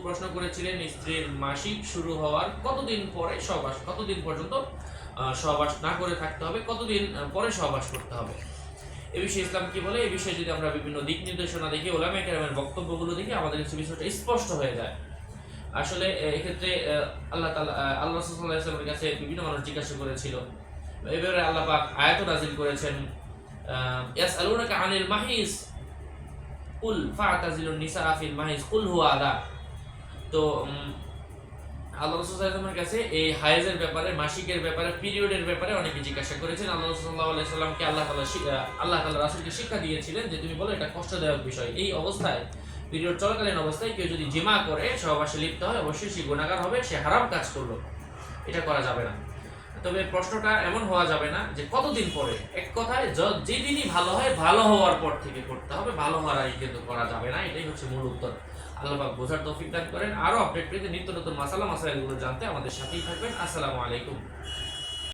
প্রশ্ন করেছিলেন স্ত্রীর মাসিক শুরু হওয়ার কতদিন পরে সহবাস, কতদিন পর্যন্ত সহবাস না করে থাকতে হবে, কতদিন পরে সহবাস করতে হবে। এ বিষয়ে ইসলাম কি বলে, এই বিষয়ে যদি আমরা বিভিন্ন দিক নির্দেশনা দেখি, ওলামায়ে কেরামের বক্তব্যগুলো দেখি, আমাদের কাছে বিষয়টা স্পষ্ট হয়ে যায়। আসলে এক্ষেত্রে আল্লাহ তাআলা আল্লাহ রাসূল সাল্লাল্লাহু আলাইহি ওয়াসাল্লামের কাছে বিভিন্ন মানুষ জিজ্ঞাসা করেছিল। এবারে আল্লাহ পাক আয়াত নাযিল করেছেন, ইয়াসআলুনাকা আনিল মাহিস কুল ফাতাজিলুন নিসা ফিল মাহিজ কুল হুয়া আদা। তো আল্লাহ রাসূল সাল্লাল্লাহু আলাইহি ওয়াসাল্লামের কাছে এই হায়েজের ব্যাপারে, মাসিকের ব্যাপারে, পিরিয়ডের ব্যাপারে অনেকে জিজ্ঞাসা করেছেন। আল্লাহ রাসূল সাল্লাল্লাহু আলাইহি ওয়াসাল্লামকে আল্লাহ তাআলা রাসূলকে শিক্ষা দিয়েছিলেন যে তুমি বলো এটা কষ্টদায়ক বিষয়। এই অবস্থায়, পিরিয়ড চলাকালীন অবস্থায় কেউ যদি জিমা করে সহবাসে লিপ্ত হয়, অবশ্যই সে গুনাহগার হবে, সে হারাম কাজ করলো, এটা করা যাবে না। তবে প্রশ্নটা এমন হওয়া যাবে না যে কতদিন পরে, এক কথায় যেদিনই ভালো হয়, ভালো হওয়ার পর থেকে করতে হবে, ভালো হওয়ার আগে কিন্তু করা যাবে না। এটাই হচ্ছে মূল উত্তর। আল্লাহ পাক বোঝার তৌফিক দান করেন। আরো আপডেট পেতে, নিত্য নতুন মাসাইলগুলো জানতে আমাদের সাথেই থাকবেন। আসসালামু আলাইকুম।